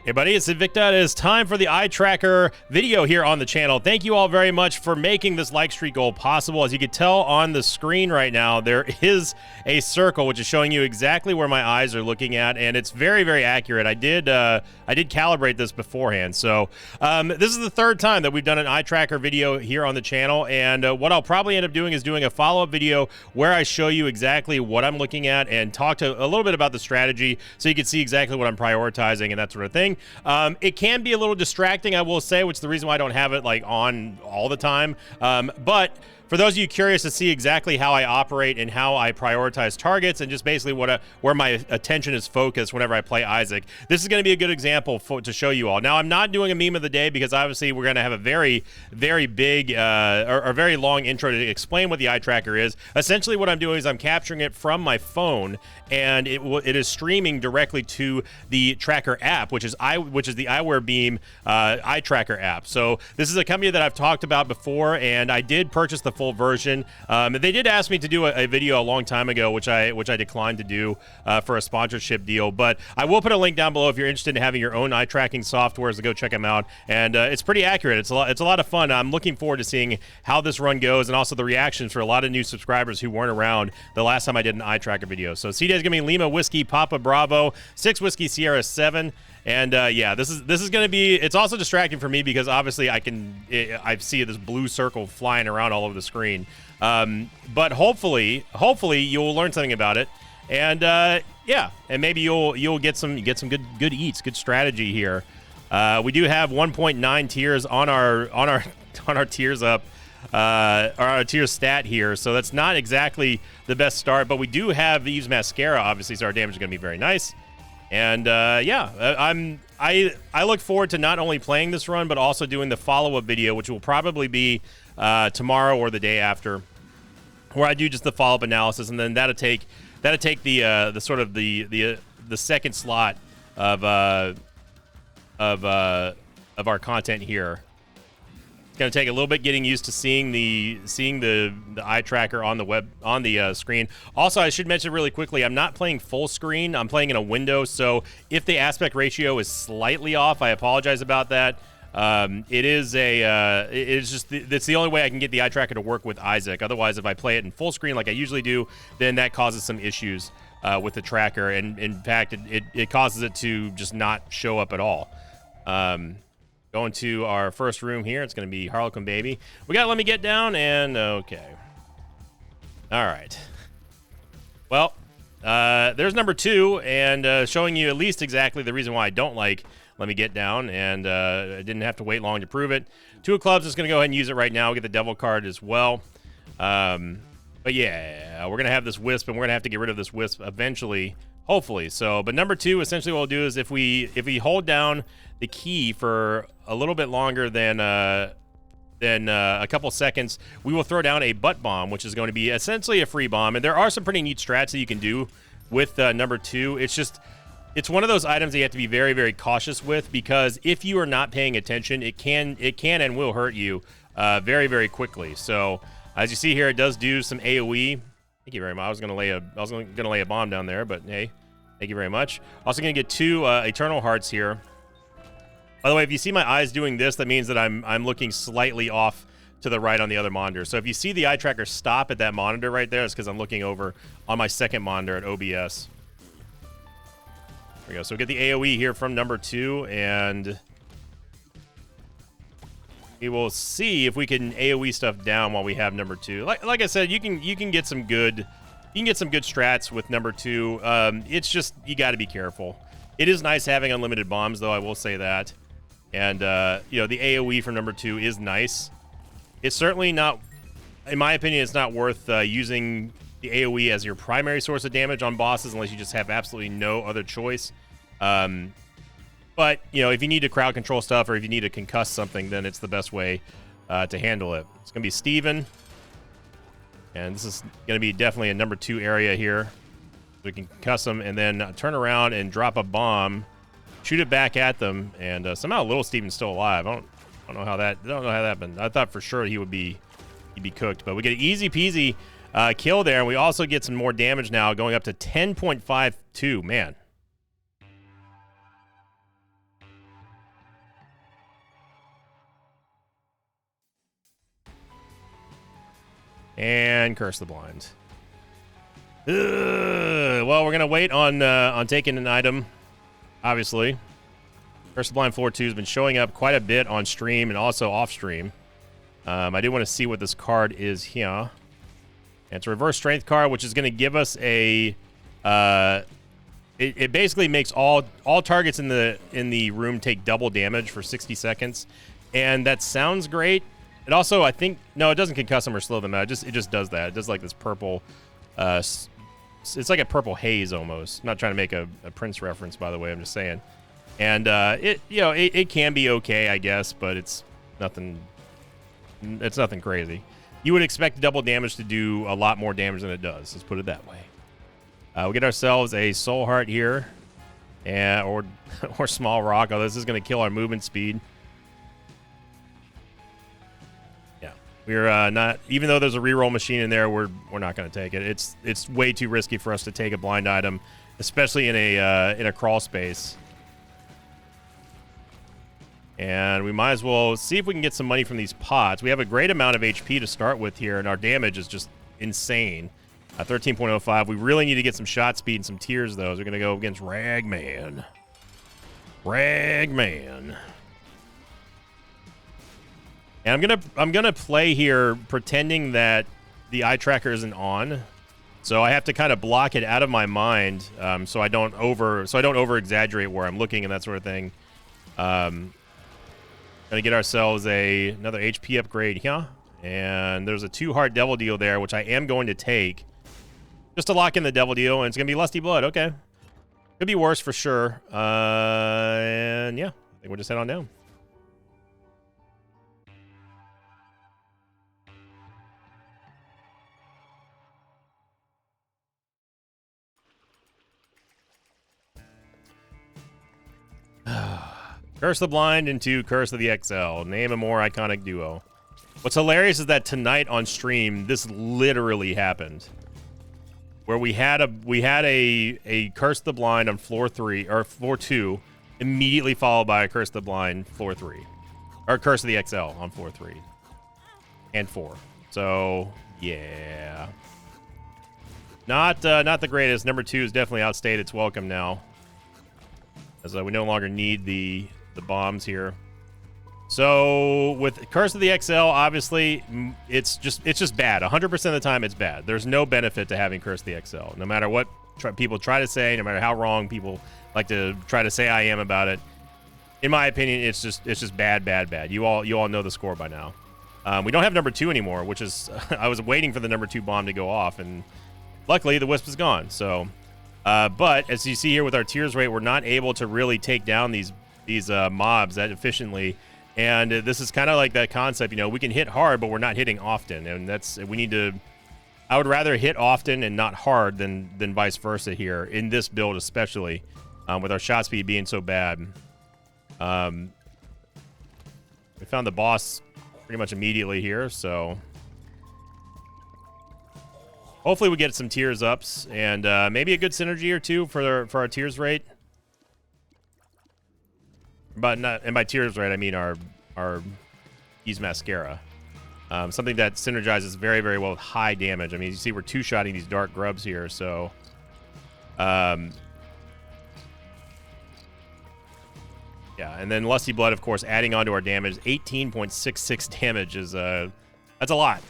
Hey buddy, it's Invicta. It is time for the eye tracker video here on the channel. Thank you all very much for making this like streak goal possible. As you can tell on the screen right now, there is a circle which is showing you exactly where my eyes are looking at, and it's very, very accurate. I did calibrate this beforehand. So this is the third time that we've done an eye tracker video here on the channel, and what I'll probably end up doing is doing a follow-up video where I show you exactly what I'm looking at and talk to a little bit about the strategy so you can see exactly what I'm prioritizing and that sort of thing. It can be a little distracting, I will say, which is the reason why I don't have it like on all the time. But for those of you curious to see exactly how I operate and how I prioritize targets and just basically where my attention is focused whenever I play Isaac, this is going to be a good example to show you all. Now, I'm not doing a meme of the day because obviously we're going to have a very, very big or very long intro to explain what the eye tracker is. Essentially, what I'm doing is I'm capturing it from my phone, and it is streaming directly to the tracker app, which is the eyewear Beam eye tracker app. So this is a company that I've talked about before, and I did purchase the full version. They did ask me to do a video a long time ago, which I declined to do for a sponsorship deal. But I will put a link down below if you're interested in having your own eye tracking software, so go check them out. And it's pretty accurate. It's a lot of fun. I'm looking forward to seeing how this run goes, and also the reactions for a lot of new subscribers who weren't around the last time I did an eye tracker video. So CJ is gonna be Lima Whiskey Papa Bravo 6 Whiskey Sierra 7. And yeah, this is going to be, it's also distracting for me because obviously I see this blue circle flying around all over the screen. But hopefully you'll learn something about it. And yeah, and maybe you'll get some good eats, good strategy here. We do have 1.9 tiers on our tiers up, or our tier stat here. So that's not exactly the best start, but we do have Eve's Mascara, obviously, so our damage is going to be very nice. And yeah, I look forward to not only playing this run, but also doing the follow-up video, which will probably be tomorrow or the day after, where I do just the follow-up analysis, and then that'll take the sort of the second slot of our content here. Going to take a little bit getting used to seeing the eye tracker on the screen. Also, I should mention really quickly, I'm not playing full screen. I'm playing in a window, so if the aspect ratio is slightly off, I apologize about that. It's the only way I can get the eye tracker to work with Isaac. Otherwise, if I play it in full screen like I usually do, then that causes some issues with the tracker, and in fact, it causes it to just not show up at all. Going to our first room here. It's going to be Harlequin Baby. We got to let me get down, and okay. All right. Well, there's number 2, and showing you at least exactly the reason why I don't like Let Me Get Down, and I didn't have to wait long to prove it. 2 of clubs, just going to go ahead and use it right now. We'll get the devil card as well. But yeah, we're going to have this wisp, and we're going to have to get rid of this wisp eventually, hopefully. So, but number 2, essentially what we'll do is if we hold down the key for a little bit longer than a couple seconds, we will throw down a butt bomb, which is going to be essentially a free bomb. And there are some pretty neat strats that you can do with number 2. It's one of those items that you have to be very, very cautious with, because if you are not paying attention, it can and will hurt you very, very quickly. So as you see here, it does do some AoE. Thank you very much. I was gonna lay a bomb down there, but hey, thank you very much. Also gonna get 2 Eternal Hearts here. By the way, if you see my eyes doing this, that means that I'm looking slightly off to the right on the other monitor. So if you see the eye tracker stop at that monitor right there, it's because I'm looking over on my second monitor at OBS. There we go. So we get the AoE here from number 2, and we will see if we can AoE stuff down while we have number 2. Like I said, you can get some good strats with number 2. It's just you got to be careful. It is nice having unlimited bombs, though, I will say that. And you know, the AoE from number 2 is nice. It's certainly not, in my opinion, it's not worth using the AoE as your primary source of damage on bosses unless you just have absolutely no other choice. But you know, if you need to crowd control stuff or if you need to concuss something, then it's the best way to handle it. It's gonna be Steven, and this is gonna be definitely a number 2 area here. We can concuss them and then turn around and drop a bomb, shoot it back at them, and somehow little Steven's still alive. I don't know how that happened. I thought for sure he'd be cooked, but we get an easy peasy kill there, and we also get some more damage now, going up to 10.52. Man, And Curse the Blind. Well, we're going to wait on taking an item, obviously. Curse the Blind Floor 2 has been showing up quite a bit on stream and also off stream. I do want to see what this card is here. And it's a reverse strength card, which is going to give us a... It basically makes all targets in the room take double damage for 60 seconds. And that sounds great. It also, I think... No, it doesn't concuss them or slow them out. It just does that. It does like this purple... it's like a purple haze almost. I'm not trying to make a Prince reference, by the way. I'm just saying. And it can be okay, I guess, but it's nothing crazy. You would expect double damage to do a lot more damage than it does. Let's put it that way. We'll get ourselves a Soul Heart here, or Small Rock. Oh, this is going to kill our movement speed. Yeah, we're not. Even though there's a reroll machine in there, we're not going to take it. It's way too risky for us to take a blind item, especially in a crawl space. And we might as well see if we can get some money from these pots. We have a great amount of HP to start with here, and our damage is just insane. 13.05. We really need to get some shot speed and some tears, though. So we're going to go against Ragman. Ragman. And I'm gonna play here pretending that the eye tracker isn't on. So I have to kind of block it out of my mind, so I don't over exaggerate where I'm looking and that sort of thing. Gonna get ourselves another HP upgrade here, and there's a 2-heart devil deal there, which I am going to take just to lock in the devil deal, and it's gonna be Lusty Blood. Okay, could be worse for sure. And yeah, I think we'll just head on down. Curse the Blind into Curse of the XL. Name a more iconic duo. What's hilarious is that tonight on stream, this literally happened. Where we had a Curse the Blind on floor 3 or floor 2, immediately followed by a Curse the Blind floor 3. Or Curse of the XL on floor 3. And 4. So yeah. Not the greatest. Number 2 is definitely outstayed its welcome now. As we no longer need the bombs here. So with Curse of the XL, obviously it's just bad. 100% of the time it's bad. There's no benefit to having Curse of the XL. No matter what people try to say, no matter how wrong people like to try to say I am about it. In my opinion, it's just bad. You all know the score by now. We don't have number 2 anymore, which is I was waiting for the number 2 bomb to go off, and luckily the Wisp is gone. So but as you see here with our tears rate, we're not able to really take down these mobs that efficiently, and this is kind of like that concept. We can hit hard, but we're not hitting often, and I would rather hit often and not hard than vice versa here in this build, especially with our shot speed being so bad. We found the boss pretty much immediately here, so hopefully we get some tears ups and maybe a good synergy or two for our tears rate. And by tears rate, I mean our Ys Mascara. Something that synergizes very, very well with high damage. I mean, you see we're two-shotting these dark grubs here, so yeah, and then Lusty Blood, of course, adding on to our damage. 18.66 damage is that's a lot.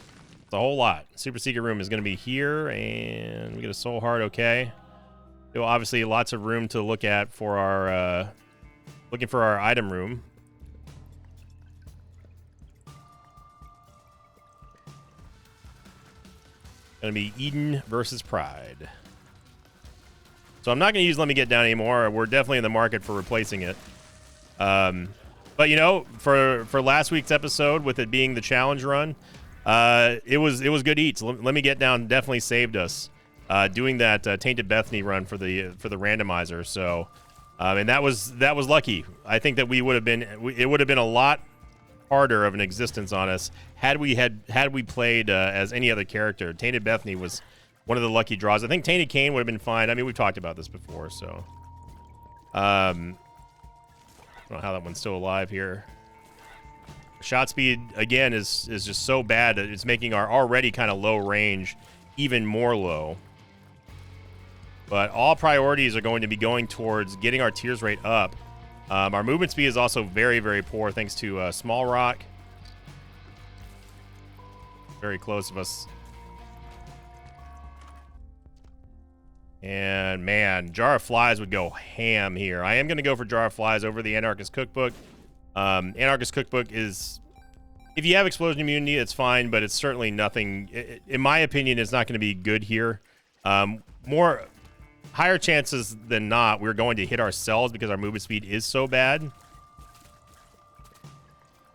It's a whole lot. Super Secret Room is going to be here, and we get a Soul Heart. Okay, so obviously lots of room to look at for our looking for our item room. Going to be Eden versus Pride. So I'm not going to use Let Me Get Down anymore. We're definitely in the market for replacing it. But for last week's episode, with it being the challenge run, it was good eats. Let Me Get Down definitely saved us doing that Tainted Bethany run for the randomizer. So and that was lucky. I think that it would have been a lot harder of an existence on us had we played as any other character. Tainted Bethany was one of the lucky draws. I think Tainted Cain would have been fine. I mean, we've talked about this before, so I don't know how that one's still alive here. Shot speed, again, is just so bad that it's making our already kind of low range even more low. But all priorities are going to be going towards getting our tears rate up. Our movement speed is also very, very poor thanks to Small Rock. Very close of us. And man, Jar of Flies would go ham here. I am going to go for Jar of Flies over the Anarchist Cookbook. Anarchist Cookbook is, if you have explosion immunity, it's fine, but it's certainly nothing. In my opinion, it's not going to be good here. Higher chances than not, we're going to hit ourselves because our movement speed is so bad.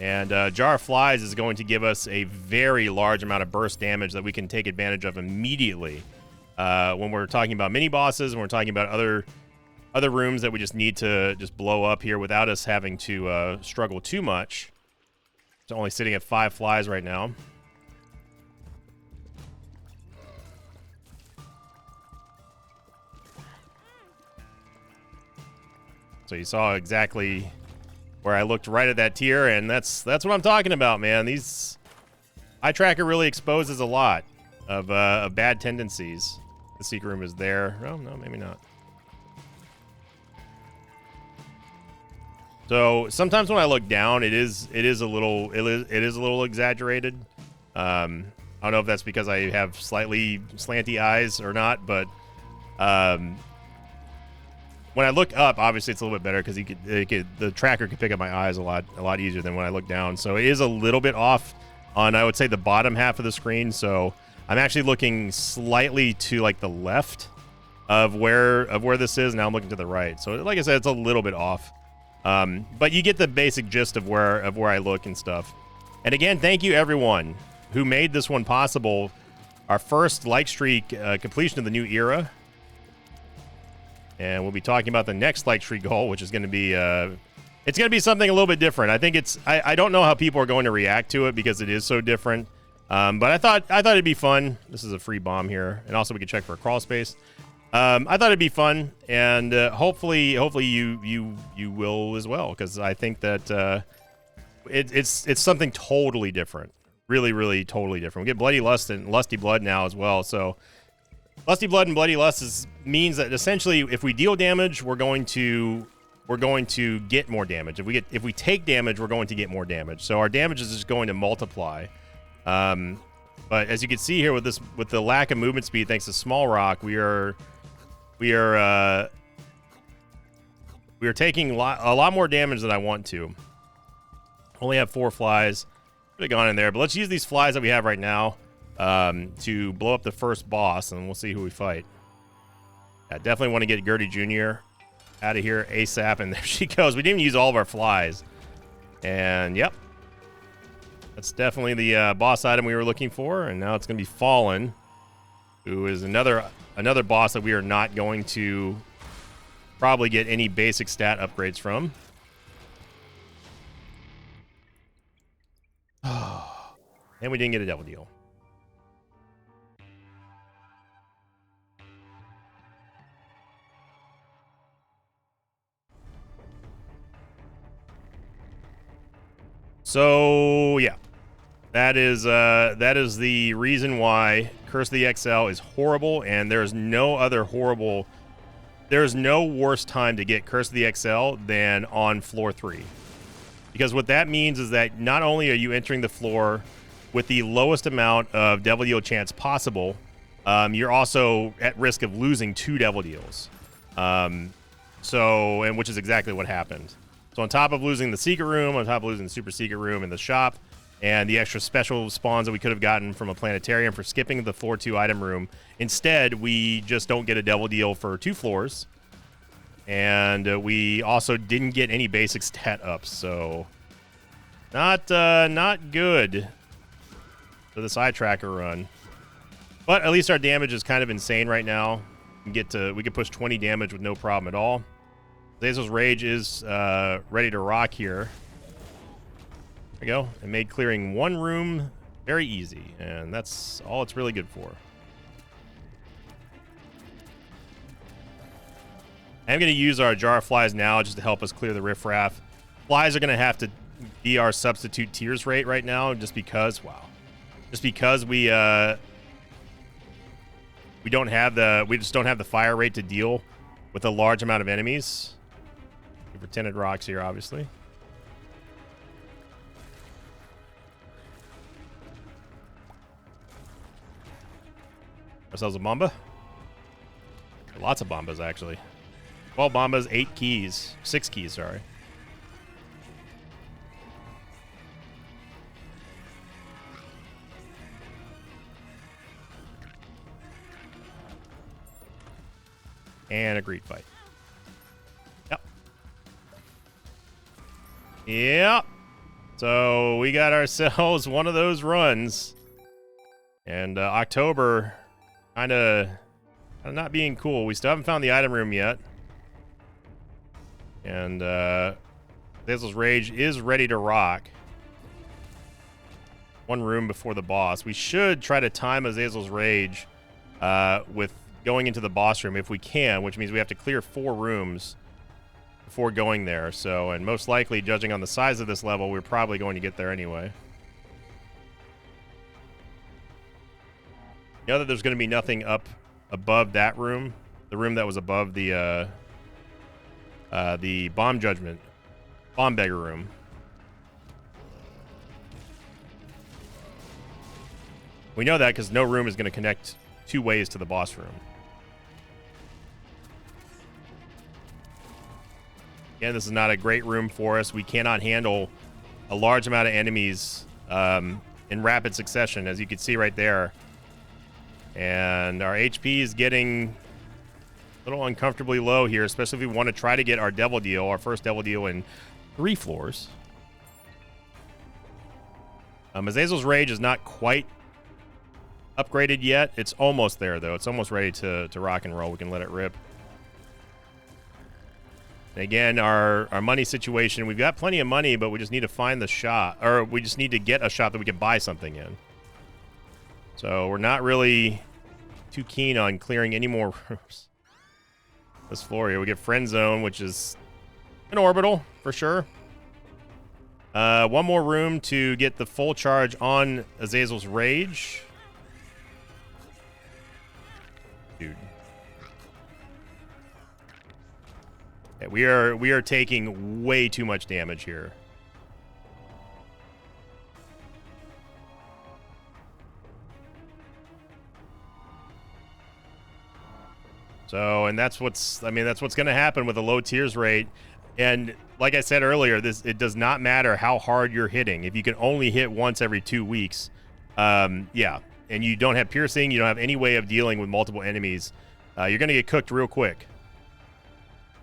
And Jar of Flies is going to give us a very large amount of burst damage that we can take advantage of immediately. When we're talking about mini bosses and we're talking about other rooms that we just need to just blow up here without us having to struggle too much. It's only sitting at 5 flies right now. So you saw exactly where I looked right at that tier, and that's what I'm talking about, man. These Eye Tracker really exposes a lot of bad tendencies. The secret room is there. Oh, no, maybe not. So sometimes when I look down, it is a little exaggerated. I don't know if that's because I have slightly slanty eyes or not, but when I look up, obviously it's a little bit better because the tracker can pick up my eyes a lot easier than when I look down. So it is a little bit off on, I would say, the bottom half of the screen. So I'm actually looking slightly to like the left of where this is. Now I'm looking to the right. So like I said, it's a little bit off. But you get the basic gist of where I look and stuff. And again, thank you everyone who made this one possible. Our first like streak completion of the new era. And we'll be talking about the next like streak goal, which is going to be it's going to be something a little bit different. I think I don't know how people are going to react to it because it is so different. But I thought it'd be fun. This is a free bomb here, and also we can check for a crawl space. I thought it'd be fun, and hopefully you will as well, because I think that it's something totally different, really totally different. We get Bloody Lust and Lusty Blood now as well. So Lusty Blood and Bloody Lust means that essentially, if we deal damage, we're going to get more damage. If we take damage, we're going to get more damage. So our damage is just going to multiply. But as you can see here with the lack of movement speed, thanks to Small Rock, we are taking a lot more damage than I want to. Only have 4 flies. Could have gone in there, but let's use these flies that we have right now to blow up the first boss, and we'll see who we fight. I definitely want to get Gertie Jr. out of here ASAP, and there she goes. We didn't even use all of our flies. And yep. That's definitely the boss item we were looking for, and now it's going to be Fallen, who is another boss that we are not going to probably get any basic stat upgrades from. And we didn't get a Devil Deal. So yeah, that is the reason why Curse of the XL is horrible, and there's no worse time to get Curse of the XL than on floor 3, because what that means is that not only are you entering the floor with the lowest amount of Devil Deal chance possible, you're also at risk of losing 2 Devil Deals. Which is exactly what happened. So on top of losing the secret room, on top of losing the super secret room in the shop, and the extra special spawns that we could have gotten from a planetarium for skipping the floor 2 item room, instead we just don't get a Devil Deal for 2 floors. And we also didn't get any basic stat ups, so not good for this Eye Tracker run. But at least our damage is kind of insane right now. We can push 20 damage with no problem at all. Zazel's Rage is ready to rock here. There we go. It made clearing 1 room very easy, and that's all it's really good for. I'm going to use our Jar of Flies now just to help us clear the riffraff. Flies are going to have to be our substitute tiers rate right now, just because, wow. Just because we don't have we just don't have the fire rate to deal with a large amount of enemies. For tinted rocks here, obviously. Ourselves a Bomba. Lots of Bombas, actually. 12 Bombas, 8 keys. 6 keys, sorry. And a greed fight. Yep. Yep. So we got ourselves one of those runs. And October kind of not being cool. We still haven't found the item room yet. And Azazel's Rage is ready to rock. One room before the boss. We should try to time Azazel's Rage with going into the boss room if we can, which means we have to clear 4 rooms before going there. So, and most likely, judging on the size of this level, we're probably going to get there anyway. You know that there's going to be nothing up above that room, the room that was above the bomb judgment, bomb beggar room. We know that because no room is going to connect 2 ways to the boss room. Again, this is not a great room for us. We cannot handle a large amount of enemies in rapid succession, as you can see right there. And our HP is getting a little uncomfortably low here, especially if we want to try to get our Devil Deal, our first Devil Deal in 3 floors. Azazel's Rage is not quite upgraded yet. It's almost there, though. It's almost ready to rock and roll. We can let it rip. And again, our money situation, we've got plenty of money, but we just need to find the shop, or we just need to get a shop that we can buy something in. So we're not really too keen on clearing any more rooms. This floor here, we get Friend Zone, which is an orbital for sure. One more room to get the full charge on Azazel's Rage. Dude. Yeah, we are taking way too much damage here. So, and that's what's going to happen with a low tiers rate. And like I said earlier, it does not matter how hard you're hitting. If you can only hit once every 2 weeks, yeah, and you don't have piercing, you don't have any way of dealing with multiple enemies, you're going to get cooked real quick.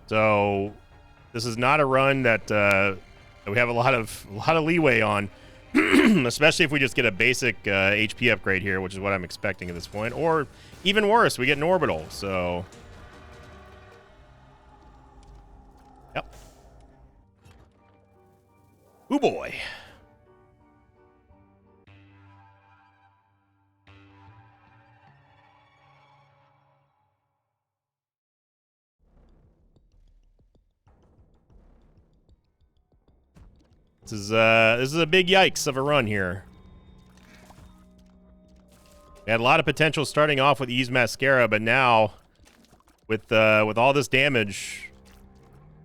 So, this is not a run that we have a lot of leeway on, especially if we just get a basic HP upgrade here, which is what I'm expecting at this point, or even worse, we get an orbital. So, yep. Ooh boy. This is a big yikes of a run here. We had a lot of potential starting off with Ys Mascara, but now with all this damage,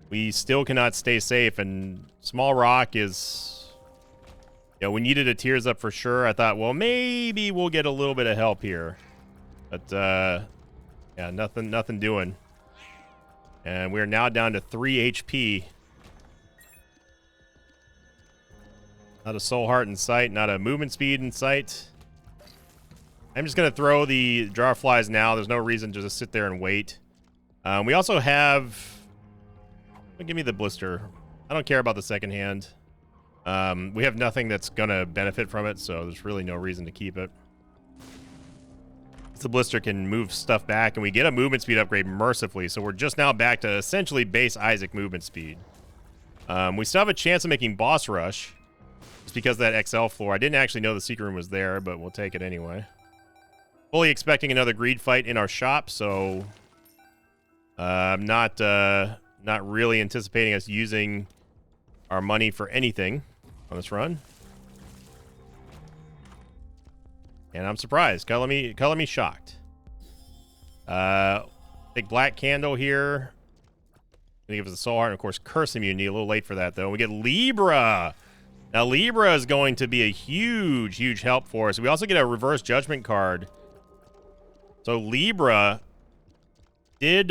we still cannot stay safe. And Small Rock is, you know, we needed a Tears Up for sure. I thought, well, maybe we'll get a little bit of help here, but yeah, nothing doing. And we're now down to 3 HP. Not a soul heart in sight, not a movement speed in sight. I'm just going to throw the jar flies now. There's no reason to just sit there and wait. We also have... Give me the blister. I don't care about the second hand. We have nothing that's going to benefit from it, so there's really no reason to keep it. The blister can move stuff back, and we get a movement speed upgrade mercifully, so we're just now back to essentially base Isaac movement speed. We still have a chance of making boss rush. Just because of that XL floor. I didn't actually know the secret room was there, but we'll take it anyway. Fully expecting another greed fight in our shop, so I'm not really anticipating us using our money for anything. on this run. And I'm surprised. Color me shocked. Big black candle here. Gonna give us a soul heart, and of course curse immunity. A little late for that though. We get Libra. Now Libra is going to be a huge help for us. We also get a reverse judgment card. So Libra did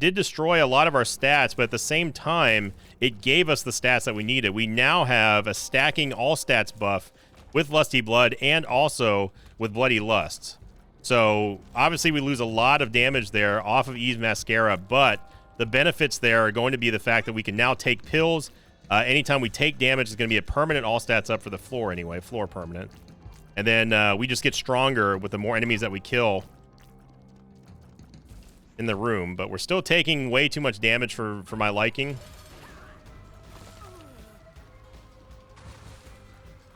destroy a lot of our stats, but at the same time, it gave us the stats that we needed. We now have a stacking all stats buff with Lusty Blood and also with Bloody Lust. So obviously we lose a lot of damage there off of Eve's Mascara, but the benefits there are going to be the fact that we can now take pills. Anytime we take damage, it's going to be a permanent all stats up for the floor anyway, floor permanent. And then we just get stronger with the more enemies that we kill in the room, but we're still taking way too much damage for my liking.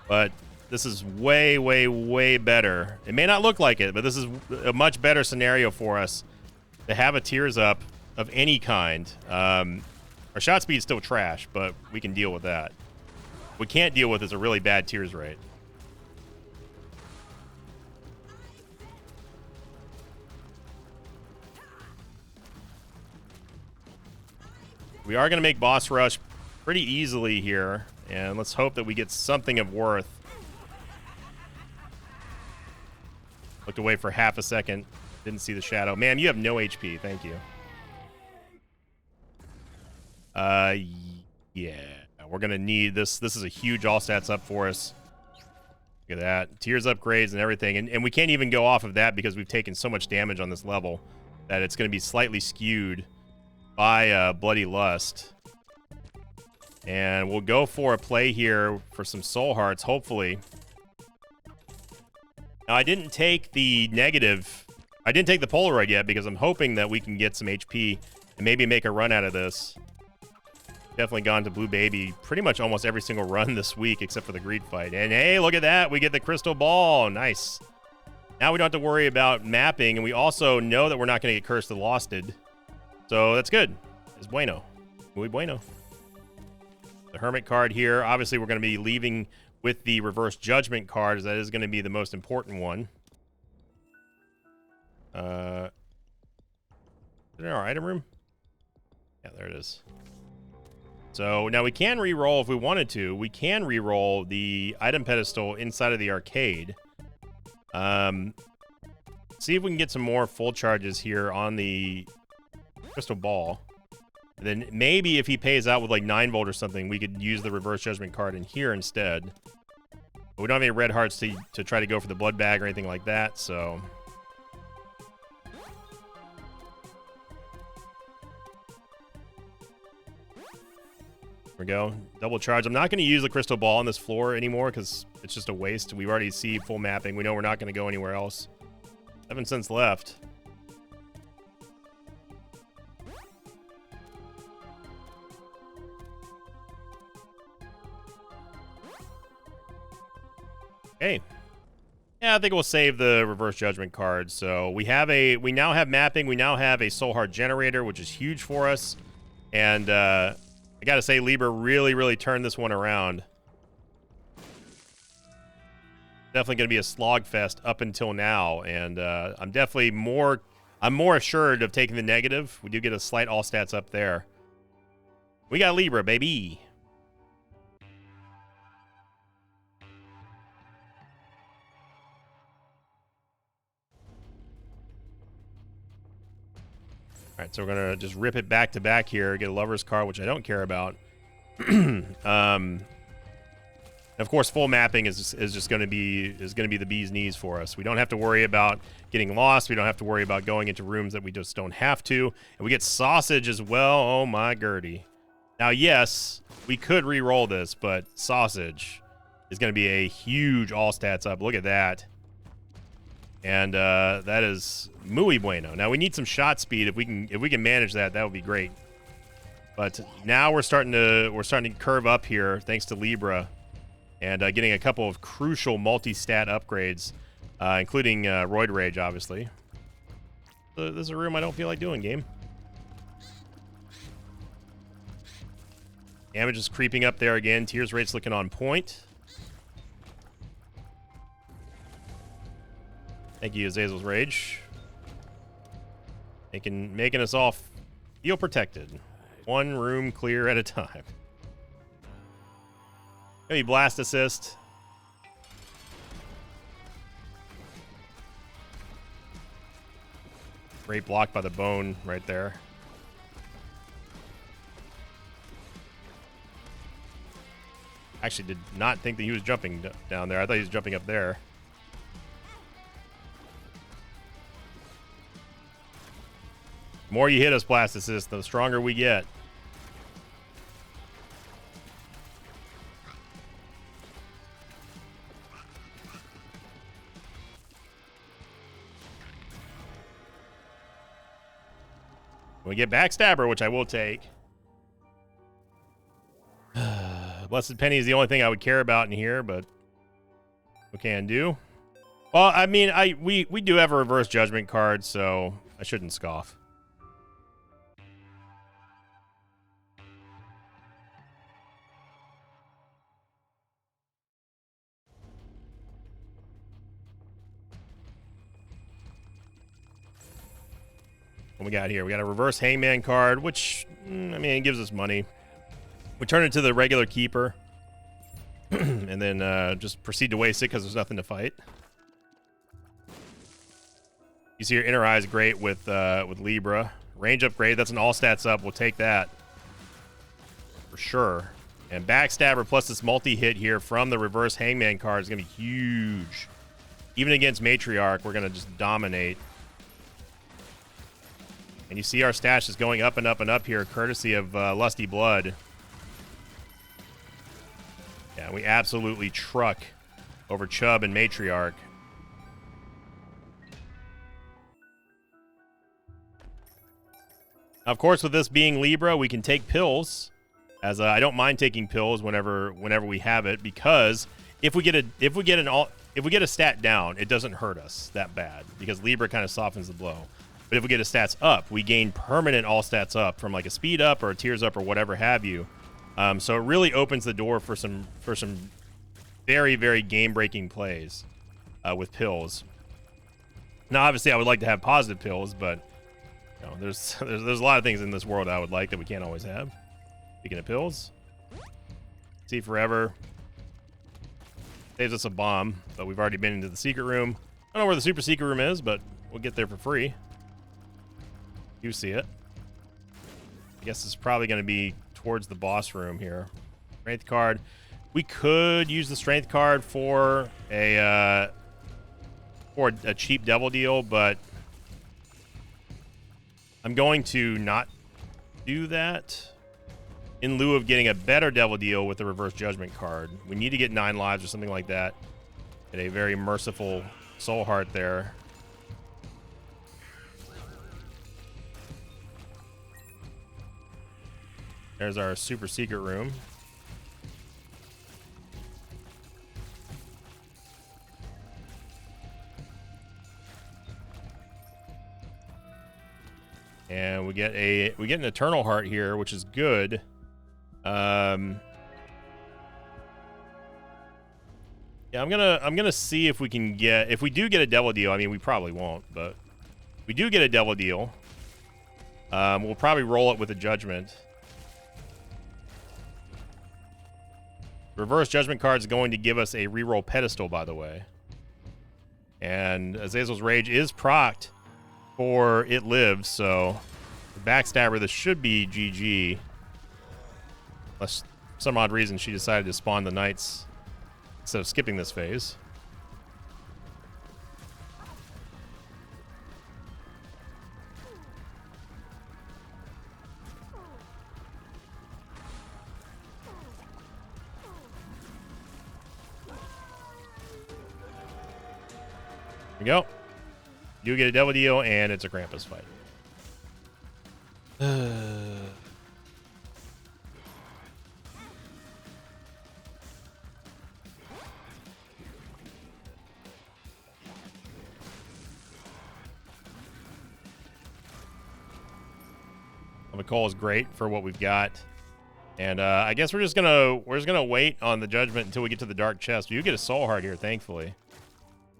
But this is way better. It may not look like it, but this is a much better scenario for us to have a Tears Up of any kind. Our shot speed's still trash, but we can deal with that. What we can't deal with is a really bad Tears rate. We are going to make boss rush pretty easily here, and let's hope that we get something of worth. Looked away for half a second. Didn't see the shadow. Man, you have no HP. Thank you. Yeah. We're going to need this. This is a huge all stats up for us. Look at that. Tears upgrades and everything. And we can't even go off of that because we've taken so much damage on this level that it's going to be slightly skewed by Bloody Lust. And we'll go for a play here for some soul hearts, hopefully. Now, I didn't take the negative. I didn't take the Polaroid yet because I'm hoping that we can get some HP and maybe make a run out of this. Definitely gone to Blue Baby pretty much almost every single run this week except for the greed fight. And hey, look at that. We get the crystal ball. Nice. Now we don't have to worry about mapping, and we also know that we're not going to get Cursed and Losted. So that's good. It's bueno. Muy bueno. The Hermit card here. Obviously, we're going to be leaving with the Reverse Judgment card, as that is going to be the most important one. Is it in our item room? Yeah, there it is. So now we can re-roll if we wanted to. We can re-roll the item pedestal inside of the arcade. See if we can get some more full charges here on the crystal ball. And then maybe if he pays out with like 9 volt or something, we could use the Reverse Judgment card in here instead. But we don't have any red hearts to try to go for the blood bag or anything like that, so... There we go. Double charge. I'm not going to use the crystal ball on this floor anymore because it's just a waste. We've already seen full mapping. We know we're not going to go anywhere else. 7 cents left. Okay. Yeah, I think we'll save the Reverse Judgment card. So we now have mapping. We now have a Soul Heart generator, which is huge for us. And I gotta say, Libra really turned this one around. Definitely gonna be a slog fest up until now, and I'm more assured of taking the negative. We do get a slight all stats up there. We got Libra, baby. All right, so we're gonna just rip it back to back here. Get a Lover's card, which I don't care about. Of course, full mapping is just going to be the bee's knees for us. We don't have to worry about getting lost. We don't have to worry about going into rooms that we just don't have to. And we get Sausage as well. Oh my Gertie. Now, yes, we could re-roll this, but Sausage is going to be a huge all stats up. Look at that. And that is muy bueno. Now we need some shot speed. If we can manage that, that would be great. But now we're starting to curve up here thanks to Libra. And getting a couple of crucial multi-stat upgrades, including Roid Rage, obviously. So this is a room I don't feel like doing, game. Damage is creeping up there again. Tears rate's looking on point. Thank you, Azazel's Rage. Making us all feel protected. One room clear at a time. Maybe Blast Assist. Great block by the bone right there. Actually did not think that he was jumping down there. I thought he was jumping up there. The more you hit us, Blast Assist, the stronger we get. We get Backstabber, which I will take. Blessed Penny is the only thing I would care about in here, but we can do. Well, I mean, we do have a Reverse Judgment card, so I shouldn't scoff. What we got here? We got a Reverse Hangman card, which, I mean, it gives us money. We turn it to the regular keeper. And then just proceed to waste it because there's nothing to fight. You see your Inner Eye is great with Libra. Range upgrade, that's an all stats up. We'll take that. For sure. And Backstabber plus this multi-hit here from the Reverse Hangman card is going to be huge. Even against Matriarch, we're going to just dominate. And you see our stash is going up and up and up here, courtesy of Lusty Blood. Yeah, we absolutely truck over Chubb and Matriarch. Of course, with this being Libra, we can take pills. As I don't mind taking pills whenever we have it, because if we get a stat down, it doesn't hurt us that bad because Libra kind of softens the blow. But if we get a stats up, we gain permanent all stats up from like a speed up or a tears up or whatever have you. So it really opens the door for some very, very game-breaking plays with pills. Now, obviously, I would like to have positive pills, but you know, there's a lot of things in this world I would like that we can't always have. Speaking of pills, see forever saves us a bomb, but we've already been into the secret room. I don't know where the super secret room is, but we'll get there for free. You see it. I guess it's probably going to be towards the boss room here. Strength card. We could use the strength card for a cheap devil deal, but I'm going to not do that in lieu of getting a better devil deal with the Reverse Judgment card. We need to get 9 lives or something like that. Get a very merciful soul heart there. There's our super secret room. And we get an Eternal Heart here, which is good. Yeah, I'm gonna see if we can get, if we do get a devil deal. I mean, we probably won't, but if we do get a devil deal, we'll probably roll it with a Judgment. Reverse Judgment card is going to give us a reroll pedestal, by the way. And Azazel's Rage is procced for It Lives, so the Backstabber, this should be GG. Unless for some odd reason she decided to spawn the Knights instead of skipping this phase. There we go. You get a devil deal, and it's a Krampus fight. McCall is great for what we've got. And I guess we're just gonna wait on the judgment until we get to the dark chest. You get a soul heart here, thankfully.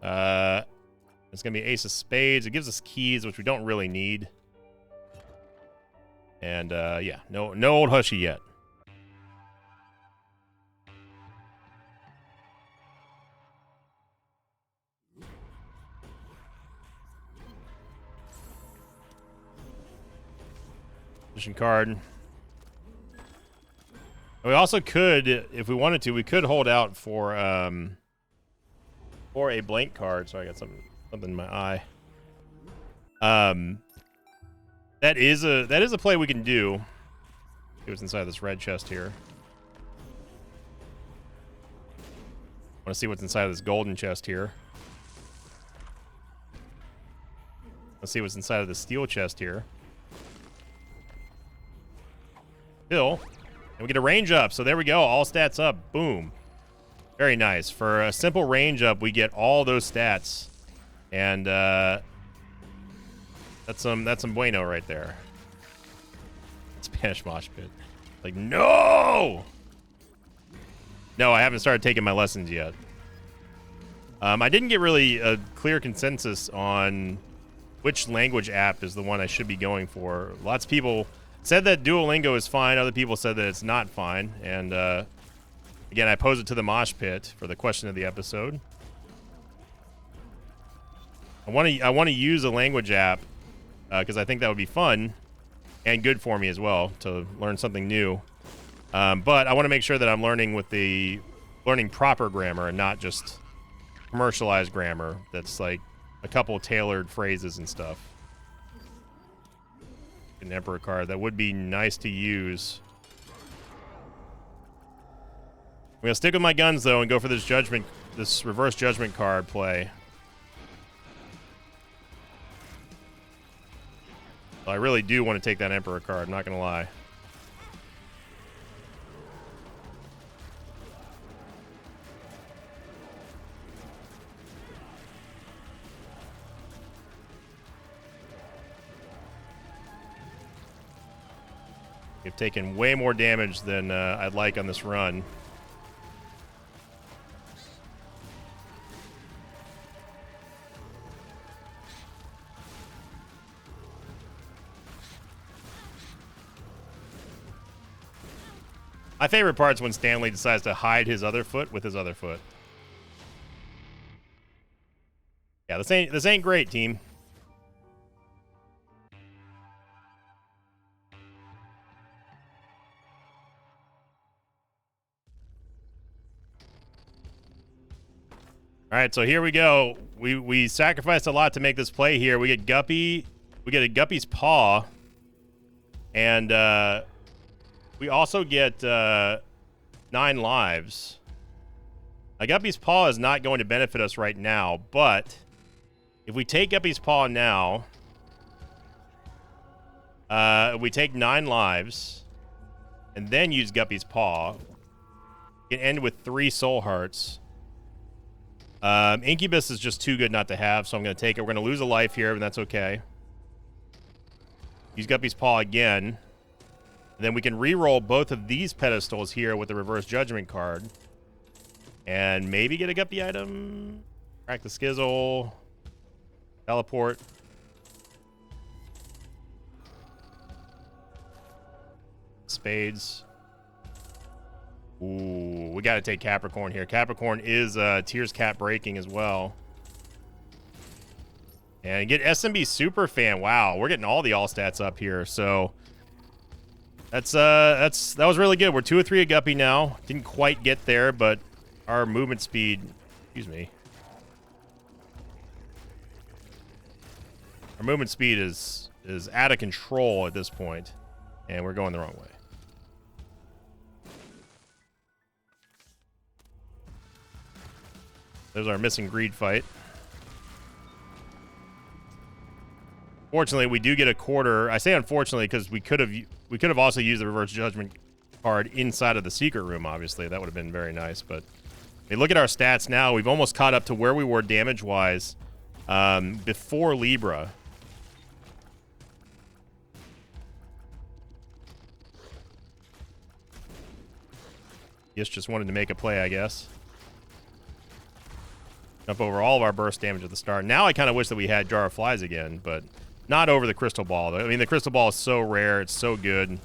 It's gonna be ace of spades. It gives us keys, which we don't really need. And yeah, no old hushy yet. Mission card. We also could, if we wanted to, we could hold out for a blank card. Sorry, I got something in my eye. That is a play we can do. See what's inside this red chest here. Want to see what's inside of this golden chest here. Let's see what's inside of the steel chest here. Still. And we get a range up, so there we go. All stats up. Boom. Very nice. For a simple range up, we get all those stats. And that's some bueno right there. Spanish mosh pit. Like, no! No, I haven't started taking my lessons yet. I didn't get really a clear consensus on which language app is the one I should be going for. Lots of people said that Duolingo is fine. Other people said that it's not fine. And again, I pose it to the mosh pit for the question of the episode. I want to use a language app because I think that would be fun and good for me as well to learn something new. But I want to make sure that I'm learning proper grammar and not just commercialized grammar that's like a couple tailored phrases and stuff. An Emperor card that would be nice to use. I'm gonna stick with my guns though and go for this reverse judgment card play. I really do want to take that Emperor card, I'm not gonna lie. We've taken way more damage than I'd like on this run. My favorite part is when Stanley decides to hide his other foot with his other foot. Yeah, this ain't great, team. All right, so here we go. We sacrificed a lot to make this play here. We get Guppy. We get a Guppy's Paw. And we also get 9 lives. A Guppy's Paw is not going to benefit us right now, but if we take Guppy's Paw now, we take 9 lives and then use Guppy's Paw. We can end with 3 soul hearts. Incubus is just too good not to have, so I'm going to take it. We're going to lose a life here, but that's okay. Use Guppy's Paw again. And then we can re-roll both of these pedestals here with the reverse judgment card. And maybe get a Guppy item. Crack the Skizzle. Teleport. Spades. Ooh, we got to take Capricorn here. Capricorn is Tears Cap breaking as well. And get SMB Super Fan. Wow, we're getting all the all stats up here. So that was really good. We're 2 or 3 a Guppy now. Didn't quite get there, but our movement speed, excuse me. Our movement speed is out of control at this point, and we're going the wrong way. There's our missing greed fight. Fortunately, we do get a quarter. I say unfortunately because we could have also used the reverse judgment card inside of the secret room. Obviously, that would have been very nice. But hey, look at our stats now. We've almost caught up to where we were damage-wise before Libra. Just wanted to make a play, I guess. Jump over all of our burst damage at the start. Now I kind of wish that we had Jar of Flies again, but not over the Crystal Ball. I mean, the Crystal Ball is so rare. It's so good.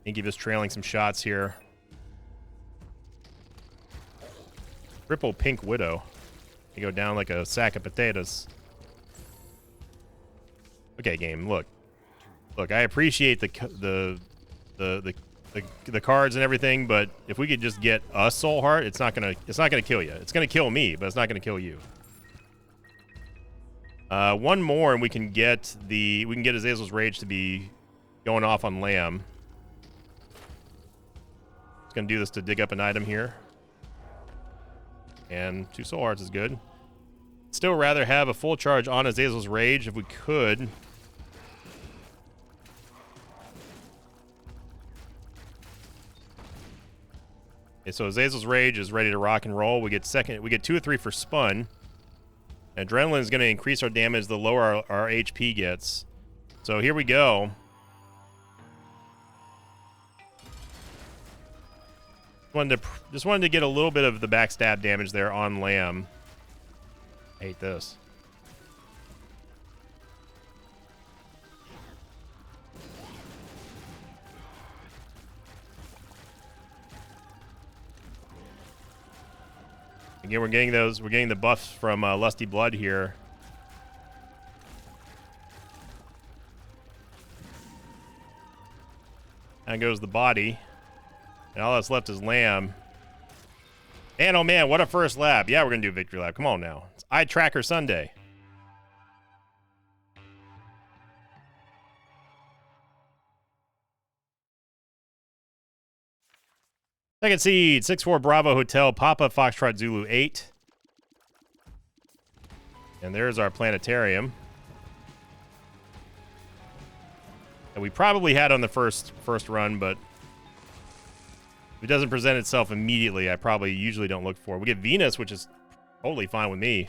Incubus trailing some shots here. Triple Pink Widow. You go down like a sack of potatoes. Okay, game. Look, I appreciate the cards and everything, but if we could just get a Soul Heart, it's not gonna kill you. It's gonna kill me, but it's not gonna kill you. One more, and we can get Azazel's Rage to be going off on Lamb. It's gonna do this to dig up an item here, and 2 Soul Hearts is good. Still rather have a full charge on Azazel's Rage if we could. Okay, so Azazel's Rage is ready to rock and roll. We get 2 or 3 for Spun. Adrenaline is going to increase our damage the lower our HP gets. So here we go. Just wanted to get a little bit of the backstab damage there on Lamb. I hate this. Again, we're getting the buffs from Lusty Blood here. And goes the body. And all that's left is Lamb. And oh man, what a first lap. Yeah, we're going to do a victory lap. Come on now. It's Eye Tracker Sunday. Second seed, 6-4 Bravo Hotel, Papa Foxtrot Zulu 8. And there's our planetarium. And we probably had on the first run, but if it doesn't present itself immediately, I probably usually don't look for it. We get Venus, which is totally fine with me.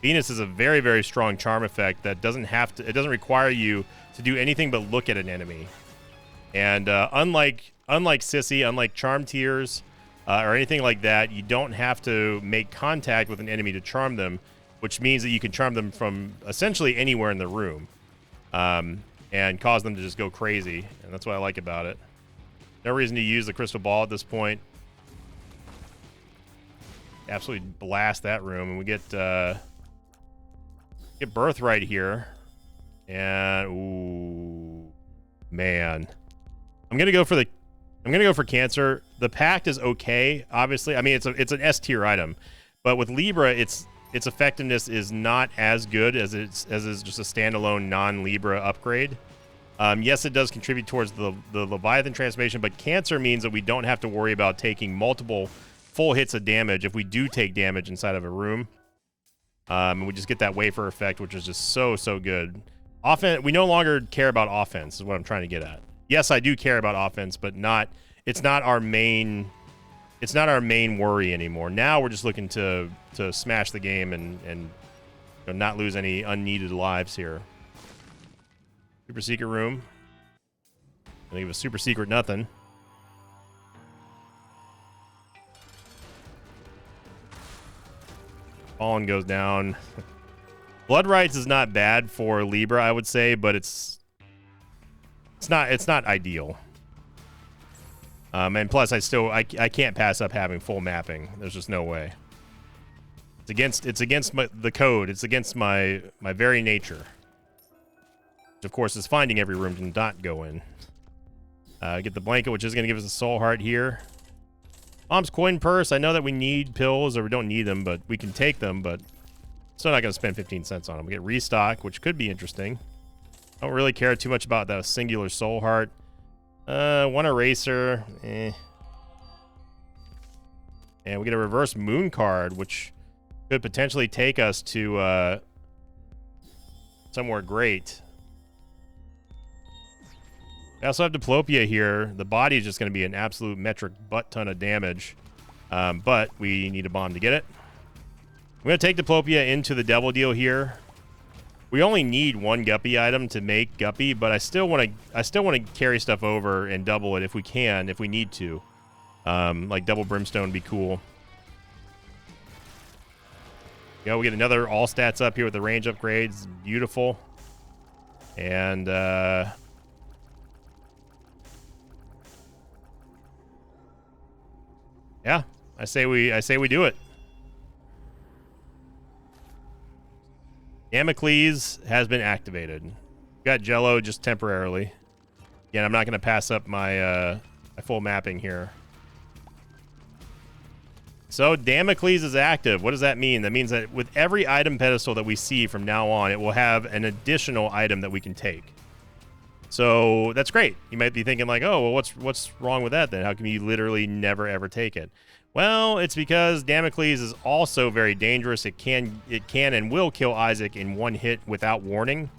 Venus is a very, very strong charm effect that doesn't require you to do anything but look at an enemy. And unlike Sissy, unlike Charm Tears, or anything like that, you don't have to make contact with an enemy to charm them, which means that you can charm them from essentially anywhere in the room, and cause them to just go crazy. And that's what I like about it. No reason to use the Crystal Ball at this point. Absolutely blast that room, and we get Birthright here, and ooh, man. I'm gonna go for Cancer. The Pact is okay, obviously. I mean, it's an S tier item, but with Libra, its effectiveness is not as good as is just a standalone non-Libra upgrade. Yes, it does contribute towards the Leviathan transformation, but Cancer means that we don't have to worry about taking multiple full hits of damage if we do take damage inside of a room. And we just get that wafer effect, which is just so good. We no longer care about offense, is what I'm trying to get at. Yes, I do care about offense, but it's not our main worry anymore. Now we're just looking to smash the game and not lose any unneeded lives here. Super secret room. I think it was super secret nothing. Fallen goes down. Blood Rites is not bad for Libra, I would say, but it's not ideal. And plus, I can't pass up having full mapping. There's just no way. It's against the code. It's against my very nature. Which, of course, is finding every room to not go in. Get the blanket, which is going to give us a soul heart here. Mom's coin purse. I know that we need pills, or we don't need them, but we can take them, but still not going to spend 15 cents on them. We get restock, which could be interesting. Don't really care too much about that singular soul heart. One eraser. And we get a reverse moon card, which could potentially take us to somewhere great. We also have Diplopia here. The body is just going to be an absolute metric butt ton of damage. But we need a bomb to get it. I'm going to take Diplopia into the Devil Deal here. We only need one Guppy item to make Guppy, but I still want to carry stuff over and double it if we can, if we need to. Like double Brimstone would be cool. You know, we get another all stats up here with the range upgrades. Beautiful. And yeah, I say we do it. Damocles has been activated. Got Jello just temporarily. Again, I'm not going to pass up my my full mapping here. So Damocles is active. What does that mean? That means that with every item pedestal that we see from now on, it will have an additional item that we can take. So that's great. You might be thinking like, oh, well, what's wrong with that then? How come you literally never ever take it? Well, it's because Damocles is also very dangerous. It can and will kill Isaac in one hit without warning.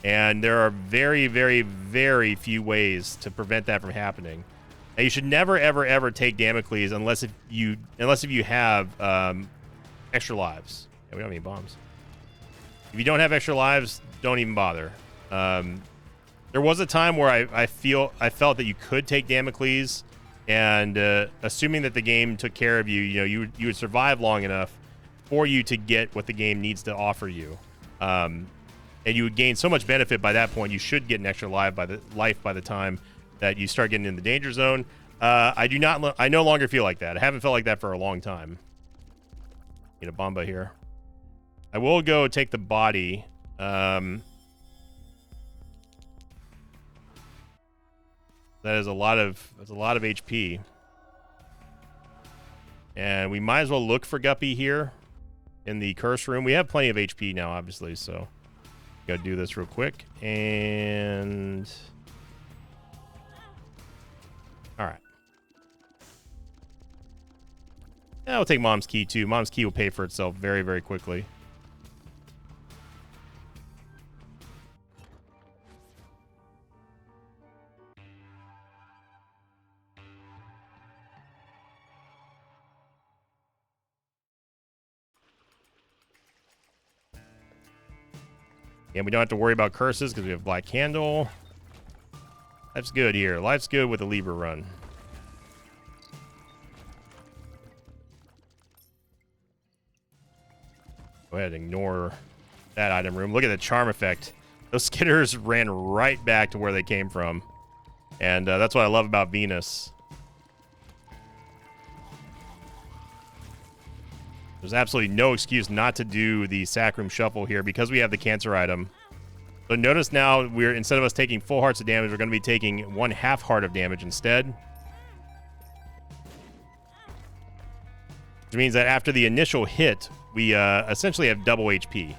And there are very, very, very few ways to prevent that from happening. Now, you should never, ever, ever take Damocles unless if you have extra lives. Yeah, we don't have any bombs. If you don't have extra lives, don't even bother. There was a time where I felt that you could take Damocles, and assuming that the game took care of you, you would survive long enough for you to get what the game needs to offer you, and you would gain so much benefit by that point. You should get an extra life by the time that you start getting in the danger zone. I no longer feel like that. I haven't felt like that for a long time. Get a Bomba here. I will go take the body. That is a lot of HP. And we might as well look for Guppy here in the curse room. We have plenty of HP now, obviously, so gotta do this real quick. And all right. Yeah, we'll take Mom's Key too. Mom's Key will pay for itself very, very quickly. And we don't have to worry about curses because we have Black Candle. Life's good here. Life's good with the Libra run. Go ahead and ignore that item room. Look at the charm effect. Those skitters ran right back to where they came from. And that's what I love about Venus. There's absolutely no excuse not to do the Sacrum Shuffle here because we have the Cancer item. So notice now, instead of us taking full hearts of damage, we're going to be taking 1/2 heart of damage instead. Which means that after the initial hit, we essentially have double HP.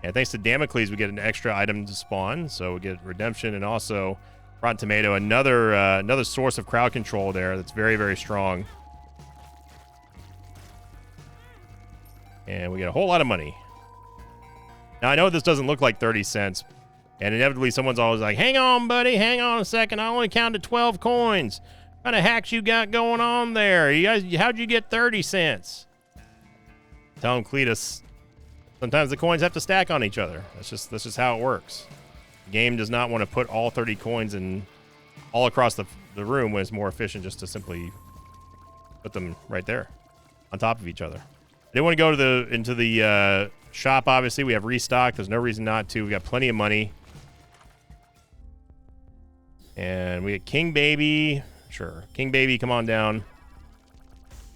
And thanks to Damocles, we get an extra item to spawn. So we get Redemption and also Rotten Tomato, another source of crowd control there that's very, very strong. And we get a whole lot of money. Now, I know this doesn't look like 30 cents. And inevitably, someone's always like, hang on, buddy. Hang on a second. I only counted 12 coins. What kind of hacks you got going on there? You guys, how'd you get 30 cents? Tell him, Cletus, sometimes the coins have to stack on each other. That's just how it works. The game does not want to put all 30 coins in all across the room when it's more efficient just to simply put them right there on top of each other. I didn't want to go into the shop, obviously. We have restock. There's no reason not to. We got plenty of money. And we get King Baby. Sure. King Baby, come on down.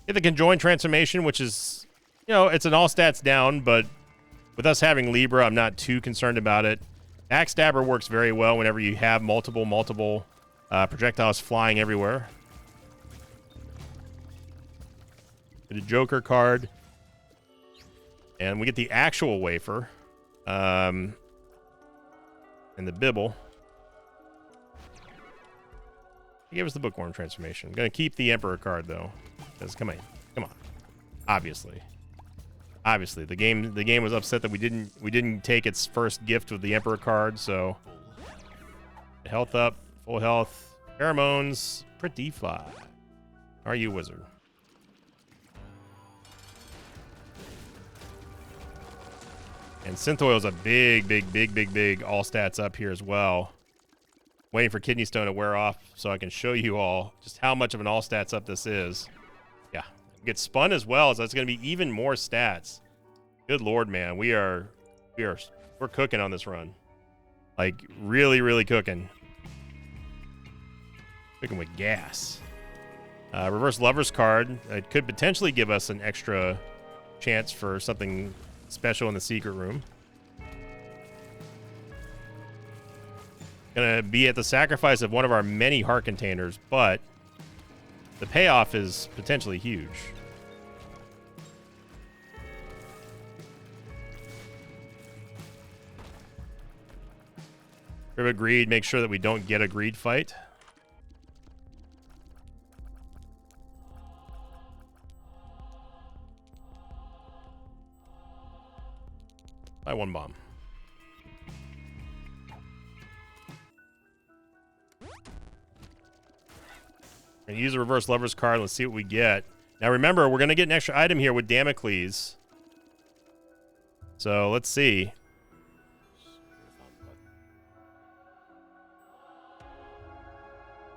Get the Conjoined Transformation, which is, it's an all stats down, but with us having Libra, I'm not too concerned about it. Axe Stabber works very well whenever you have multiple projectiles flying everywhere. Get a Joker card. And we get the actual wafer. And the Bibble. He gave us the Bookworm transformation. I'm going to keep the Emperor card, though. Because, come on. Obviously. The game was upset that we didn't take its first gift with the Emperor card, so... Health up. Full health. Pheromones. Pretty fly. Are you, wizard? And synth oil is a big all stats up here as well. Waiting for kidney stone to wear off so I can show you all just how much of an all stats up this is. Yeah, get spun as well, so that's going to be even more stats. Good Lord, man, we're cooking on this run. Like really cooking. Cooking with gas. Reverse Lover's card. It could potentially give us an extra chance for something special in the secret room. Gonna be at the sacrifice of one of our many heart containers, but the payoff is potentially huge. We have a greed. Make sure that we don't get a greed fight. By one bomb. And use a reverse Lover's card. Let's see what we get. Now remember, we're going to get an extra item here with Damocles. So let's see.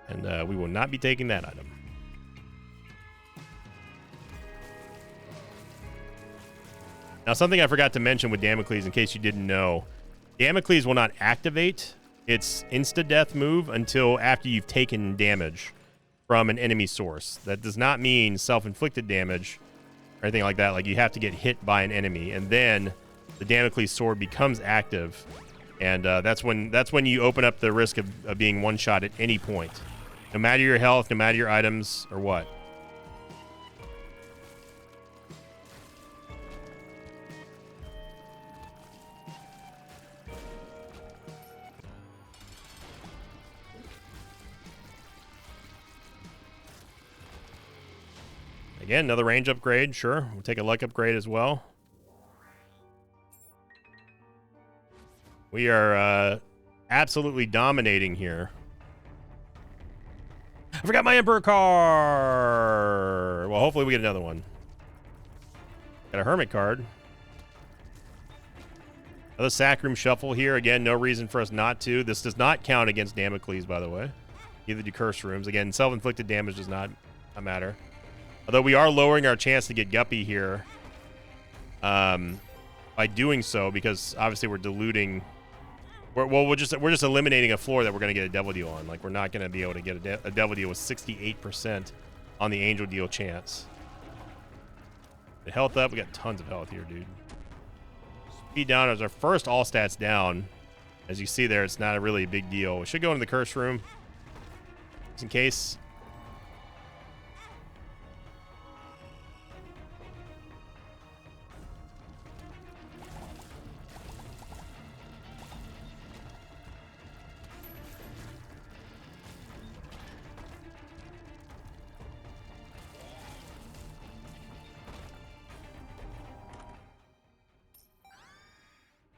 And we will not be taking that item. Now, something I forgot to mention with Damocles, in case you didn't know, Damocles will not activate its insta-death move until after you've taken damage from an enemy source. That does not mean self-inflicted damage or anything like that. Like, you have to get hit by an enemy, and then the Damocles sword becomes active, and that's when you open up the risk of being one-shot at any point, no matter your health, no matter your items, or what. Again, another range upgrade, sure. We'll take a luck upgrade as well. We are absolutely dominating here. I forgot my Emperor card! Well, hopefully we get another one. Got a Hermit card. Another Sack Room Shuffle here. Again, no reason for us not to. This does not count against Damocles, by the way. Neither do Curse Rooms. Again, self-inflicted damage does not matter. Although we are lowering our chance to get Guppy here by doing so, because obviously we're diluting. We're just eliminating a floor that we're going to get a devil deal on. Like, we're not going to be able to get a devil deal with 68% on the angel deal chance. The health up, we got tons of health here, dude. Speed down as our first all stats down. As you see there, it's not a really big deal. We should go into the curse room just in case.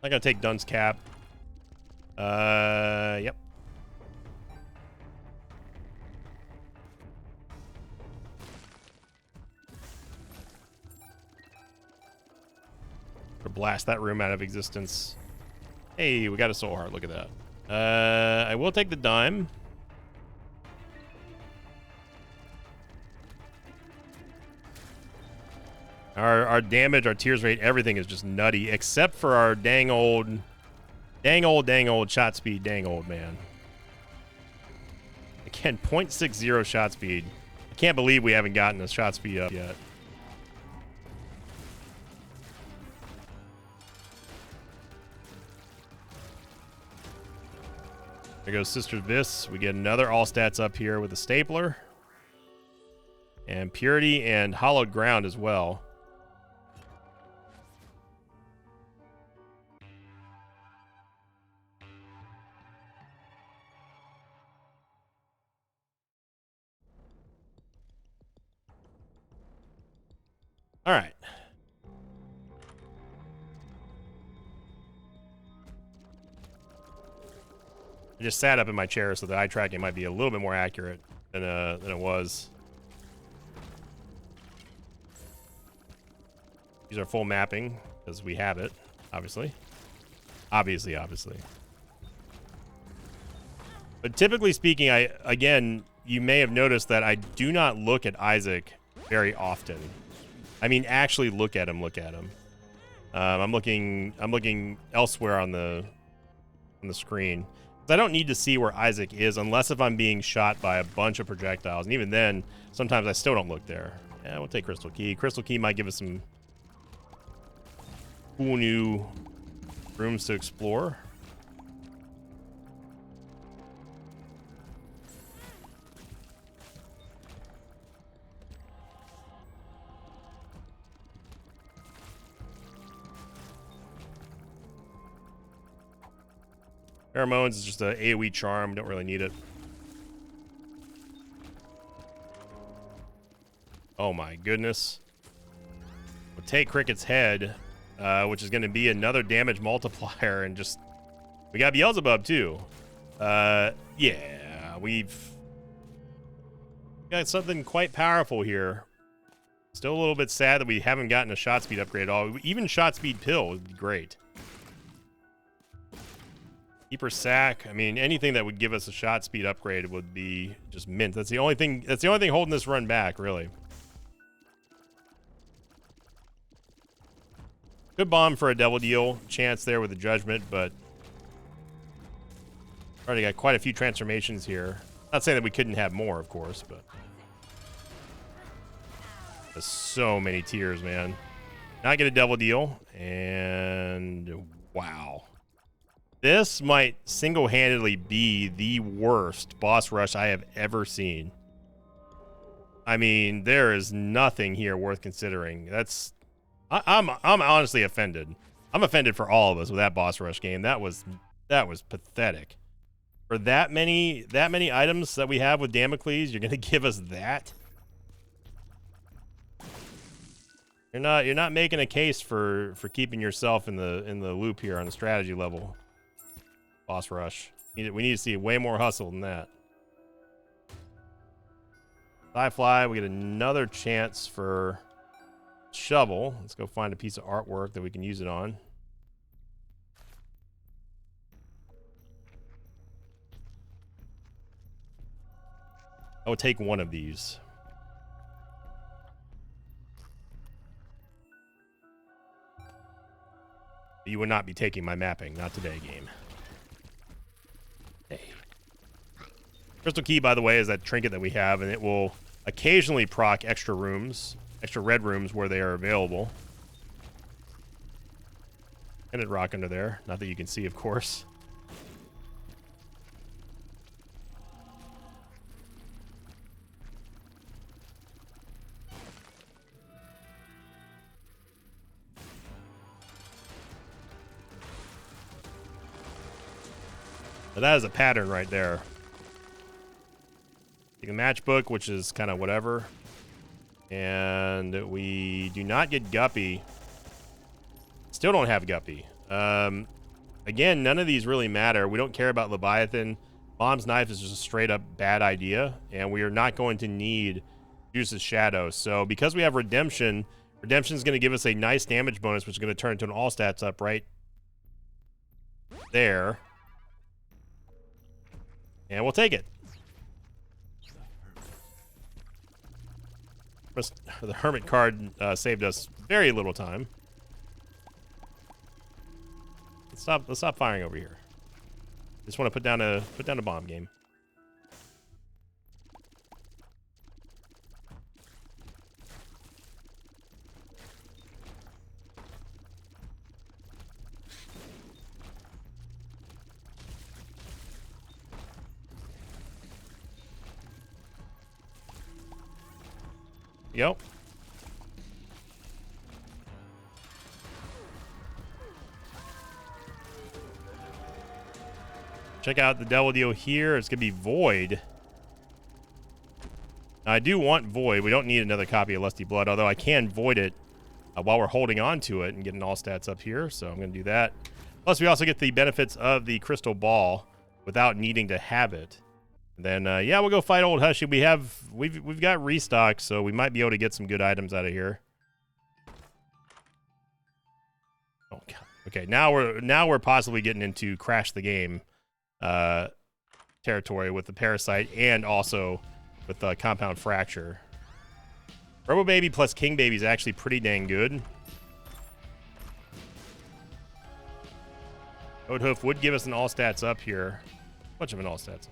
I'm gonna take Dun's cap. Yep. Or blast that room out of existence. Hey, we got a soul heart. Look at that. I will take the dime. Our damage, our tears rate, everything is just nutty, except for our dang old shot speed, dang old man. Again, 0.60 shot speed. I can't believe we haven't gotten the shot speed up yet. There goes Sister's Vis. We get another all stats up here with a stapler. And Purity and Hallowed Ground as well. All right. I just sat up in my chair so the eye tracking might be a little bit more accurate than it was. Use our full mapping because we have it. Obviously. Obviously. But typically speaking, again, you may have noticed that I do not look at Isaac very often. I mean, actually look at him. I'm looking elsewhere on the screen. I don't need to see where Isaac is unless if I'm being shot by a bunch of projectiles. And even then, sometimes I still don't look there. Yeah, we'll take Crystal Key. Crystal Key might give us some cool new rooms to explore. Pheromones is just an AoE charm. Don't really need it. Oh my goodness. We'll take Cricket's head, which is going to be another damage multiplier, and just... We got Beelzebub, too. Yeah, we've got something quite powerful here. Still a little bit sad that we haven't gotten a shot speed upgrade at all. Even shot speed pill would be great. Keeper sack. I mean, anything that would give us a shot speed upgrade would be just mint. That's the only thing holding this run back, really. Good bomb for a double deal chance there with the judgment, but already got quite a few transformations here. Not saying that we couldn't have more, of course, but there's so many tiers, man. Not get a double deal, and wow. This might single-handedly be the worst boss rush I have ever seen. I mean, there is nothing here worth considering. I'm honestly offended. I'm offended for all of us with that boss rush game. That was pathetic. For that many items that we have with Damocles, you're gonna give us that? You're not making a case for keeping yourself in the loop here on the strategy level. Boss rush. We need to see way more hustle than that. Fly, we get another chance for shovel. Let's go find a piece of artwork that we can use it on. I would take one of these. You would not be taking my mapping. Not today, game. Hey. Crystal Key, by the way, is that trinket that we have, and it will occasionally proc extra rooms, extra red rooms where they are available. And it rock under there. Not that you can see, of course. But that is a pattern right there. Take a matchbook, which is kind of whatever. And we do not get Guppy. Still don't have Guppy. Again, none of these really matter. We don't care about Leviathan. Bomb's Knife is just a straight up bad idea. And we are not going to need Juice's Shadow. So because we have Redemption, Redemption is going to give us a nice damage bonus, which is going to turn into an all stats up right there. And we'll take it. The Hermit card saved us very little time. Let's stop firing over here. Just want to put down a bomb game. Go. Check out the devil deal here. It's gonna be Void. Now, I do want Void. We don't need another copy of Lusty Blood, although I can void it while we're holding on to it and getting all stats up here. So I'm gonna do that. Plus, we also get the benefits of the crystal ball without needing to have it. Then yeah, we'll go fight old Hushy. We've got restock, so we might be able to get some good items out of here. Oh god. Okay, now we're possibly getting into crash the game territory with the Parasite and also with the Compound Fracture. Robo Baby plus King Baby is actually pretty dang good. Toad Hoof would give us an all stats up here. Much of an all stats.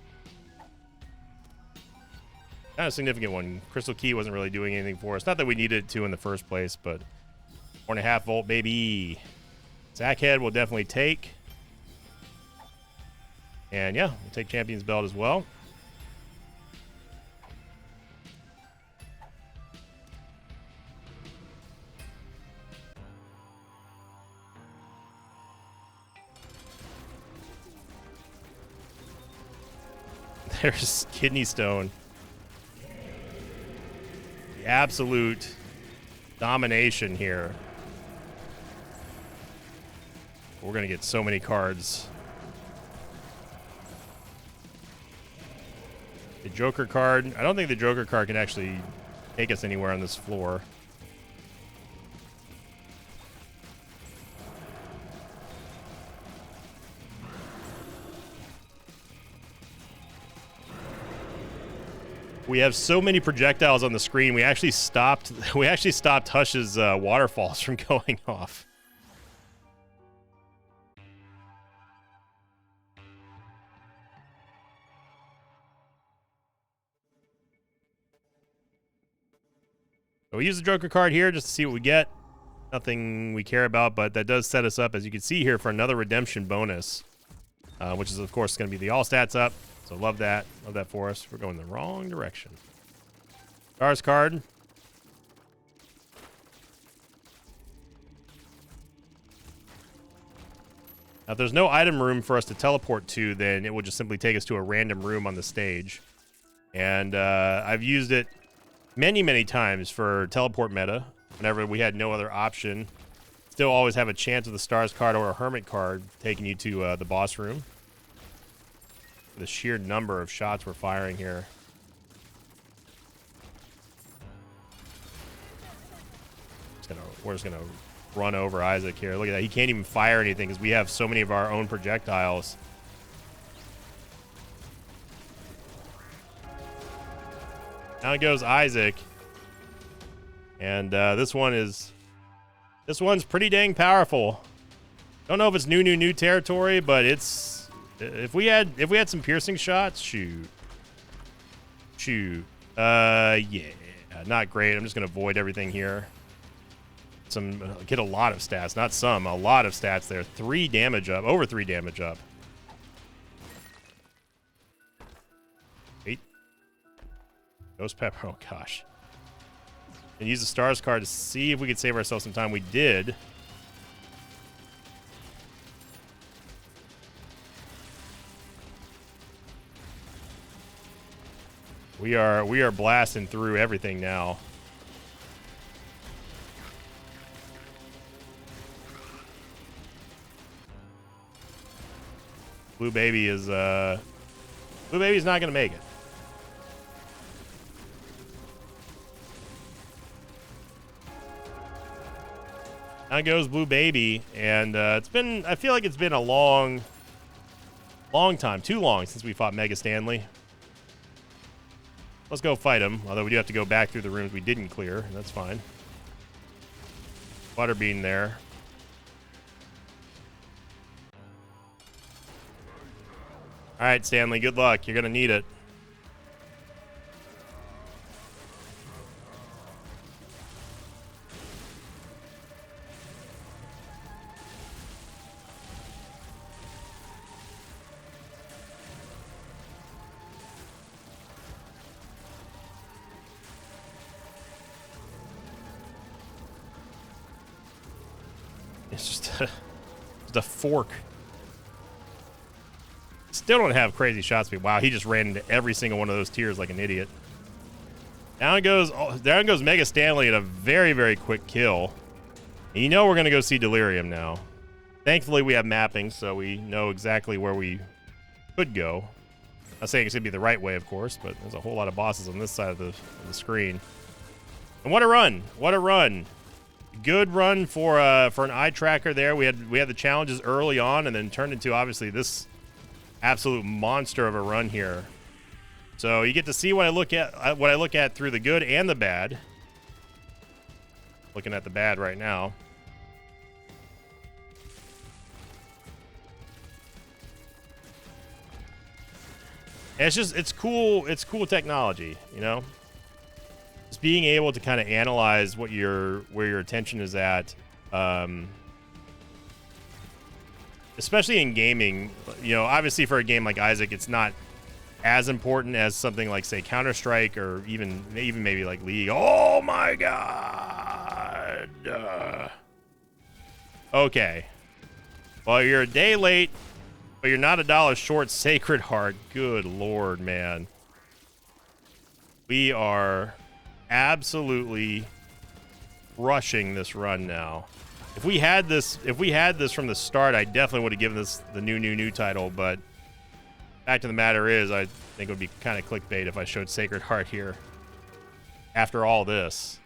Kind of significant one. Crystal Key wasn't really doing anything for us. Not that we needed it to in the first place, but 4.5 volt, baby. Zackhead will definitely take. And yeah, we'll take Champion's Belt as well. There's Kidney Stone. The absolute domination here. We're going to get so many cards. The Joker card. I don't think the Joker card can actually take us anywhere on this floor. We have so many projectiles on the screen. We actually stopped Hush's waterfalls from going off. So we use the Joker card here just to see what we get. Nothing we care about, but that does set us up, as you can see here, for another redemption bonus, which is, of course, going to be the all stats up. So love that. Love that for us. We're going the wrong direction. Stars card. Now, if there's no item room for us to teleport to, then it will just simply take us to a random room on the stage. And I've used it many, many times for teleport meta whenever we had no other option. Still always have a chance with a Stars card or a Hermit card taking you to the boss room. The sheer number of shots we're firing here. We're just gonna run over Isaac here. Look at that. He can't even fire anything because we have so many of our own projectiles. Now goes Isaac. And this one's pretty dang powerful. Don't know if it's new territory, but it's if we had some piercing shots, shoot. Yeah, not great. I'm just gonna avoid everything here. Get a lot of stats, not some, a lot of stats there. 3 damage up, over 3 damage up. 8. Ghost Pepper, oh gosh. And use the Stars card to see if we could save ourselves some time. We did. We are blasting through everything now. Blue Baby's not gonna make it. Now goes Blue Baby, and I feel like it's been a long time, too long since we fought Mega Stanley. Let's go fight him, although we do have to go back through the rooms we didn't clear, and that's fine. Butterbean there. All right, Stanley, good luck. You're going to need it. It's just a fork. Still don't have crazy shot speed. Wow, he just ran into every single one of those tiers like an idiot. Down goes Mega Stanley at a very, very quick kill. And you know we're going to go see Delirium now. Thankfully, we have mapping, so we know exactly where we could go. Not saying it's going to be the right way, of course, but there's a whole lot of bosses on this side of the screen. And what a run! What a run! Good run for an eye tracker there. We had the challenges early on, and then turned into obviously this absolute monster of a run here. So you get to see what I look at through the good and the bad. Looking at the bad right now. And it's cool technology, you know? Just being able to kind of analyze where your attention is at, especially in gaming. You know, obviously for a game like Isaac, it's not as important as something like, say, Counter-Strike, or even maybe like League. Oh my god. Okay. Well, you're a day late, but you're not $1 short. Sacred Heart. Good lord, man. We are absolutely rushing this run now. If we had this from the start, I definitely would have given this the new title, but fact of the matter is, I think it would be kind of clickbait if I showed Sacred Heart here after all this.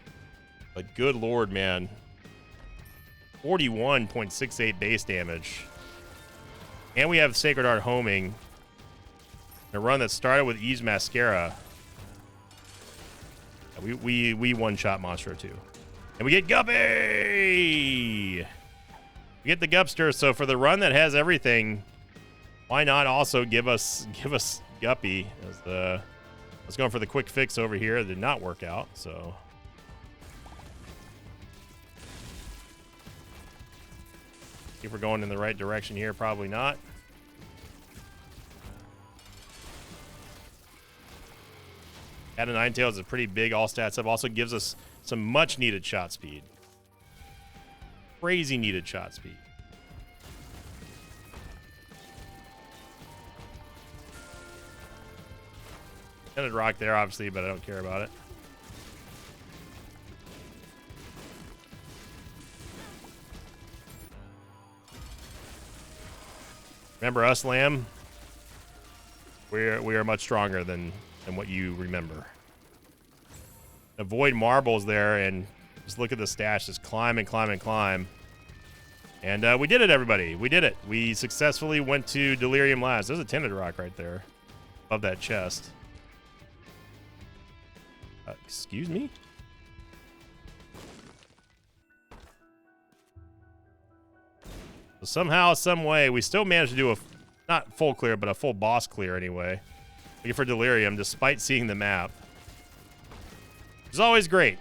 But good lord, man. 41.68 base damage. And we have Sacred Heart homing. A run that started with Ys Mascara. We one-shot Monstro too. And we get Guppy! We get the Gupster, so for the run that has everything, why not also give us Guppy? I was going for the quick fix over here. It did not work out, so. See if we're going in the right direction here. Probably not. Add a Ninetales is a pretty big all stats up. Also gives us some much needed shot speed. Crazy needed shot speed. Tinted Rock there, obviously, but I don't care about it. Remember us, Lamb? We are much stronger than what you remember. Avoid marbles there, and just look at the stash. Just climb and climb and climb. And we did it, everybody. We did it. We successfully went to Delirium Labs. There's a Tinted Rock right there above that chest. Excuse me? So somehow, some way, we still managed to do a, not full clear, but a full boss clear anyway. Looking for Delirium, despite seeing the map. It's always great,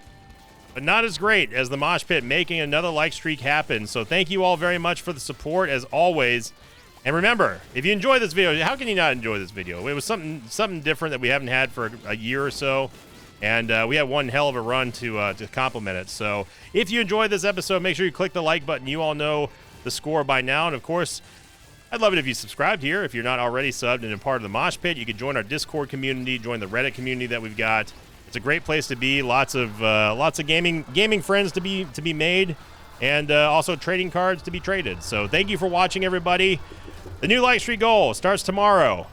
but not as great as the Mosh Pit making another like streak happen. So thank you all very much for the support, as always. And remember, if you enjoy this video, how can you not enjoy this video? It was something different that we haven't had for a year or so. And we had one hell of a run to complement it. So if you enjoyed this episode, make sure you click the like button. You all know the score by now. And of course, I'd love it if you subscribed here. If you're not already subbed and a part of the Mosh Pit, you can join our Discord community, join the Reddit community that we've got. It's a great place to be. Lots of gaming friends to be made, and also trading cards to be traded. So thank you for watching, everybody. The new like streak goal starts tomorrow.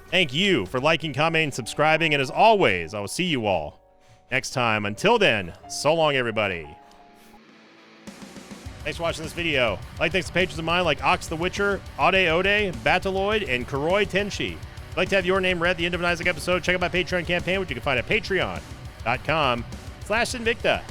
Thank you for liking, commenting, subscribing, and as always, I will see you all next time. Until then, so long, everybody. Thanks for watching this video. Thanks to patrons of mine like Ox the Witcher, Ode Ode, Bataloid, and Kuroi Tenshi. If you'd like to have your name read at the end of an Isaac episode, check out my Patreon campaign, which you can find at patreon.com/Sinvicta.